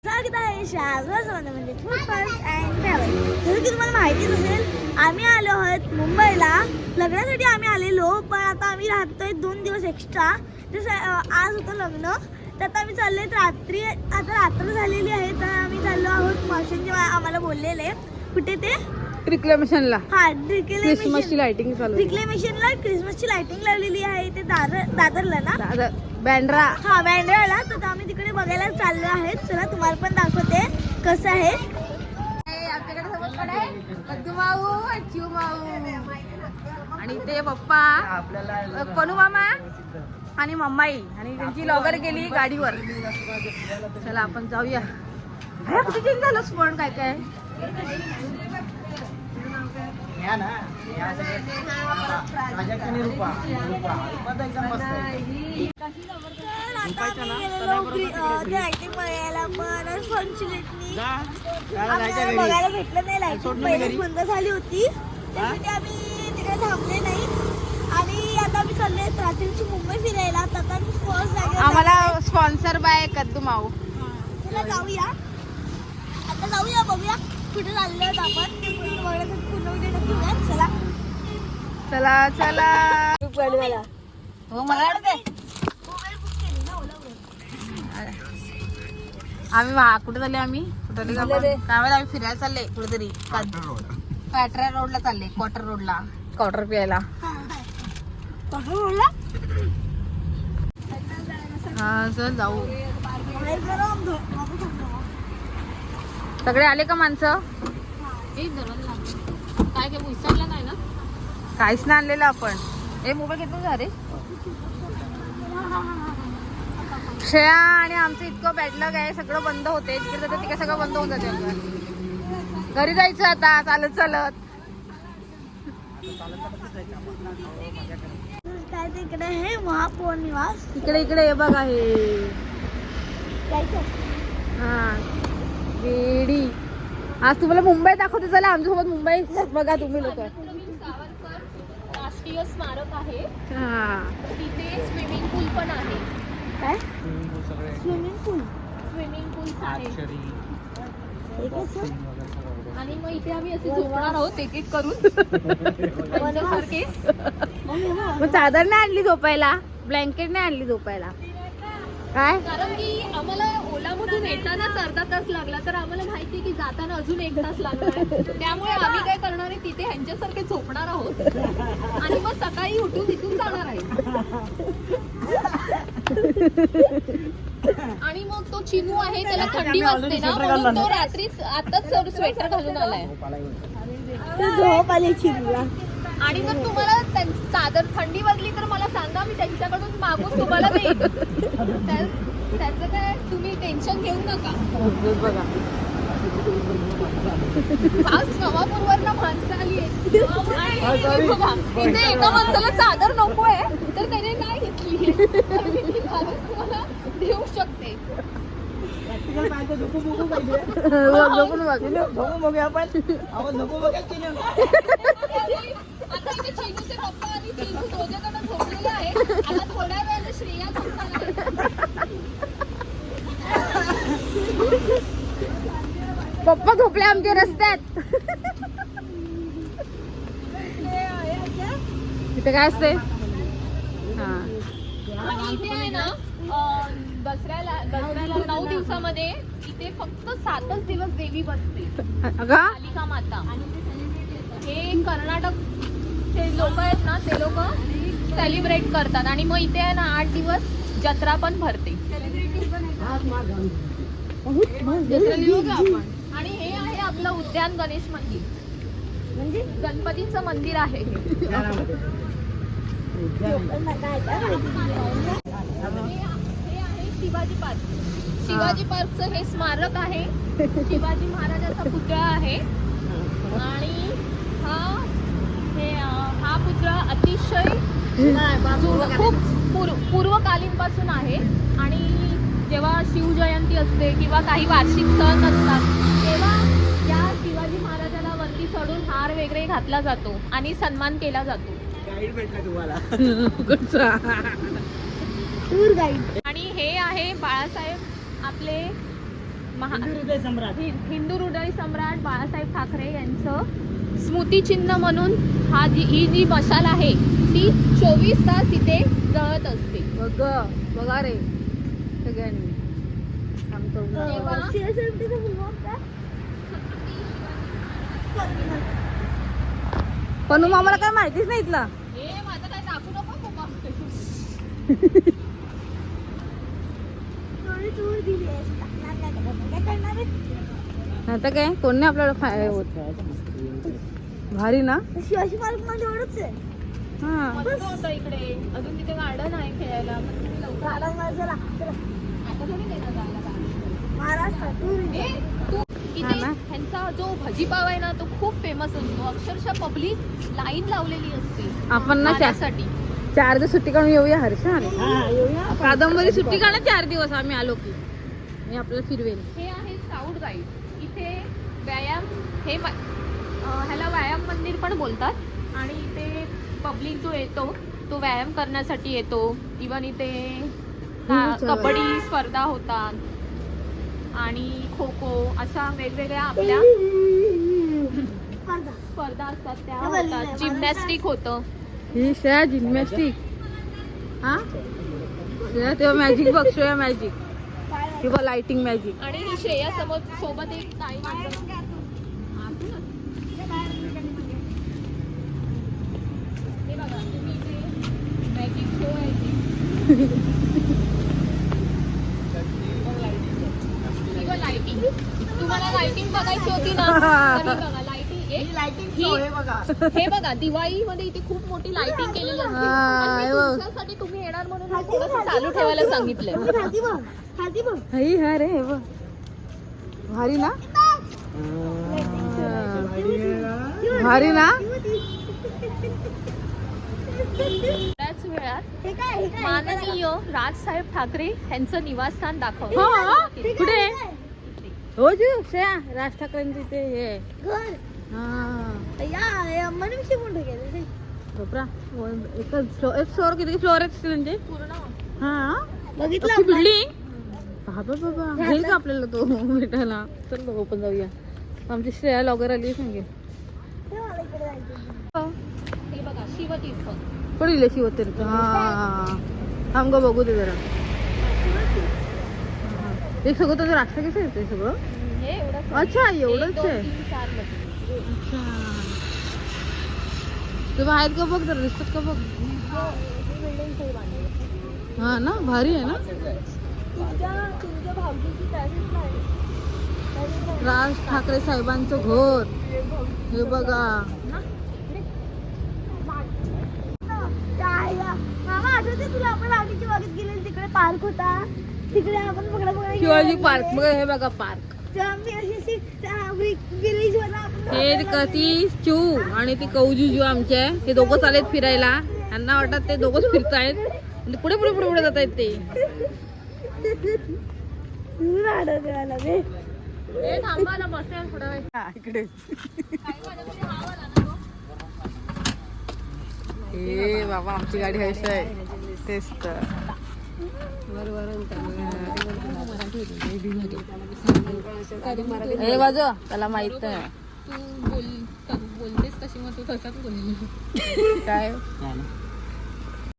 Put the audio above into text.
स्वागत आहे म्हणजे फूड फर्स्ट अँड ट्रॅव्हल. जसं की तुम्हाला माहितीच असेल, आम्ही आलो आहोत मुंबईला लग्नासाठी. आम्ही आलेलो, पण आता आम्ही राहतोय 2 दिवस एक्स्ट्रा. तसं आज होतं लग्न, तर आता आम्ही चाललोय रात्री. आता रात्र झालेली आहे, तर आम्ही चाललो आहोत. मावशींचे आम्हाला बोललेले कुठे ते रिक्लेमेशनला. हा क्रिसमसची लाइटिंग चालू आहे. रिक्लेमेशनला क्रिसमसची लाइटिंग लावलेली आहे ते दादरला ना, बँड्रा. हा बँड्राला. तर आम्ही तिकडे बघायला चाललो आहेत. चला तुम्हाला पण दाखवते कसं आहे. आमच्याकडे सोबत पण आहे बद्दू माऊ, चिऊ माऊ आणि ते पप्पा, पनू मामा आणि मम्माई, आणि त्यांची लॉगर गेली गाडीवर. चला आपण जाऊया. कुठे चेंज झालं स्पॉट काय काय. बघायला भेटलं नाही. लाईटिंग पहिलीच बंद झाली होती, त्यासाठी आम्ही तिकडे थांबले नाही. आणि आता आम्ही चालले रात्रीची मुंबई फिरायला. आता आम्ही फर्स्ट जागेवर आम्हाला स्पॉन्सर बाय कद्दू माऊ. चला जाऊया, आता जाऊया, बघूया कुठे चाललो आहोत आपण. ते पूर्ण बघण्यासाठी पूर्ण व्हिडिओ घेऊया. चला चला चला. हो मला वाटतंय आम्ही कुठे चालले. आम्ही कुठे आम्ही फिरायला चालले कुठेतरी. पॅट्रा रोडला चालले, क्वार्टर रोडला क्वार्टर प्यायला. हा चल जाऊ. सगळे आले का माणसं. काय काय विसरलं नाही ना, काहीच नाही आणलेलं आपण. हे मोबाईल घेतो जा रे. श्रेया आणि आमचं इतकं बॅडलग आहे, सगळं बंद होते. तिकडे जातं तिकडे सगळं बंद होऊन जाते. घरी जायचं आता चालत चालत. काय तिकडे आहे महापौर निवास. इकडे इकडे हे बघ आहे. हा वेडी. आज तुम्हाला मुंबई दाखवते. चला आमच्यासोबत मुंबई बघा तुम्ही लोक. राष्ट्रीय स्मारक आहे. हा तिथे स्विमिंग पूल पण आहे. काय स्विमिंग पूल आहे. आणि मग इथे आम्ही असे झोपणार आहोत एक एक करून. त्यांच्यासारखे. मग चादर नाही आणली झोपायला, ब्लँकेट नाही आणली झोपायला काय. कारण की आम्हाला ओलामधून येतानाच अर्धा तास लागला, तर आम्हाला माहिती की जाताना अजून 1 तास लागणार आहे. त्यामुळे आम्ही काय करणार आहे, तिथे ह्यांच्यासारखे झोपणार आहोत आणि मग सकाळी उठून तिथून जाणार आहे. आणि मग तो चिमू आहे, त्याला थंडी वाजते ना, म्हणून तो रात्रीच आताच स्वेटर घालून आलाय. झोप आली चिमला. आणि जर तुम्हाला चादर थंडी वाजली तर मला सांगा, मी त्यांच्याकडून मागून तुम्हाला देईन. त्याचं काय तुम्ही टेन्शन घेऊ नका. बघा आज नवापूरवरनं माणसं आली आहे. बघा इथे एका माणसाला चादर नको आहे, तर त्याने काय घेतली, तर मी ती घालून तुम्हाला देऊ शकते. आता इथे चेनूचे पप्पा आणि चेनू दोघेजण झोपलेले आहे. आता थोड्या वेळाने श्रेया झोपणार आहे. पप्पा झोपले आमच्या रस्त्यात. तिथे काय असते. हा आणि इथे आहे ना, दसऱ्याला 9 दिवसामध्ये इथे फक्त 7च दिवस देवी बसते, कालिका माता. हे कर्नाटकचे लोक आहेत ना, ते लोक सेलिब्रेट करतात. आणि मग इथे आहे ना 8 दिवस जत्रा पण भरते. आणि हे आहे आपलं उद्यान गणेश मंदिर, म्हणजे गणपतीचं मंदिर आहे. हे आहे शिवाजी पार्क. शिवाजी पार्कचं हे स्मारक आहे. शिवाजी महाराजांचा पुतळा आहे. आणि हा पुतळा अतिशय खूप पूर्वकालीन पासून आहे. आणि जेव्हा शिवजयंती असते किंवा काही वार्षिक सण असतात, तेव्हा या शिवाजी महाराजाला वरती चढून हार वगैरे घातला जातो आणि सन्मान केला जातो. गाईड भेटला तुम्हाला. Tour guide. आणि हे आहे बाळासाहेब आपले हिंदू हृदय सम्राट बाळासाहेब ठाकरे यांचं स्मृतिचिन्ह म्हणून ही जी मशाल आहे ती 24 तास इथे जळत असते. बघा रे सगळ्यांनी पण आम्हाला काय माहितीच नाही इथला. हे माझं काय दाखवू नको बाबा. आता काय कोण नाही आपल्याला फाय होत. भारी ना. शिवाजी पार्क मध्ये एवढंच आहे. हा मस्त होतं इकडे. अजून तिथे गार्डन आहे खेळायला. पण तुम्ही लवकर आला. आता थोडी देणार जायला महाराष्ट्रात इथे ह्यांचा जो भजीपाव आहे ना तो खूप फेमस असतो. अक्षरशः पब्लिक लाईन लावलेली असते आपण ना खाण्यासाठी. 4 दिवस सुट्टी काढून येऊया हर्षा. कादंबरी सुट्टी काढा 4 दिवस आम्ही आलो की मी आपल्याला फिरवेल. हे आहे स्काउट गाईड. इथे व्यायाम ह्याला व्यायाम मंदिर पण बोलतात आणि इथे पब्लिक जो येतो तो व्यायाम करण्यासाठी येतो. इवन इथे कबड्डी स्पर्धा होतात आणि खो खो अशा वेगवेगळ्या आपल्या स्पर्धा असतात त्या होतात. जिम्नॅस्टिक होतं. ही श्रेया जिम्नॅस्टिक. हा श्रेया तेव्हा मॅजिक बघ. श्रेया मॅजिक किंवा लाइटिंग मॅजिक. आणि ही श्रेया सोबत एक ताई हे बघा तुम्ही इथे मॅजिक शो आहे किंवा लाइटिंग. तुम्हाला लाइटिंग बघायची होती ना तर बघा लाइटिंग. हे बघा दिवाळीमध्ये इथे खूप मोठी लाइटिंग केलेली असते. पण मी तुमच्यासाठी तुम्ही येणार म्हणून थोडंसं चालू ठेवायला सांगितलंय. हई हा रे हे बघ. भारी ना. भारी ना. त्याच वेळात माननीय राजसाहेब ठाकरे यांचं निवासस्थान दाखव. कुठे हो जी श्रेया राज ठाकरेंचं इथे हे आहे. घर हा अंबानी शिकून गेले. बापरा. एक फ्लोअर किती फ्लोअर आहेत त्यांचे पूर्ण हा बघितलं बिल्डिंग. बाबा बाबा घेईल का आपल्याला तो भेटायला. चल बघ आपण जाऊया. आमची श्रेया लॉगर आली सांगेल. हे बघा शिवतीर्थ. पण इले शिवतीर्थ. हा थांब ग बघू दे जरा. हे सगळं त्याचं राष्ट्र कसं येते सगळं. हे एवढंच. अच्छा एवढंच 1, 2, आहे. 3, 4 मजले. अच्छा ते बाहेर का बघ जरा दिसतात का बघ. हा ना भारी आहे ना. तुमच्या भाऊजीची पॅसेज नाही. राज ठाकरे साहेबांचं घर हे बघा. मामा आठवते तुला आपण आधीच्या बागेत गेलेलो तिकडे पार्क होता. तिकडे आपण बघा शिवाजी पार्क बघ. हे बघा पार्क. हे ती चू आणि ती कौजू आमच्या ते दोघंच आलेत फिरायला. त्यांना वाटत ते दोघंच फिरतायत. पुढे पुढे पुढे पुढे जात आहेत ते. थांबा ना बसेल थोडा वेळ. इकडे ए बाबा आमची गाडी हयशी आहे. तेच तर हे बाजू त्याला माहित आहे. तू बोलतेस कशी मग तू तसाच बोलली काय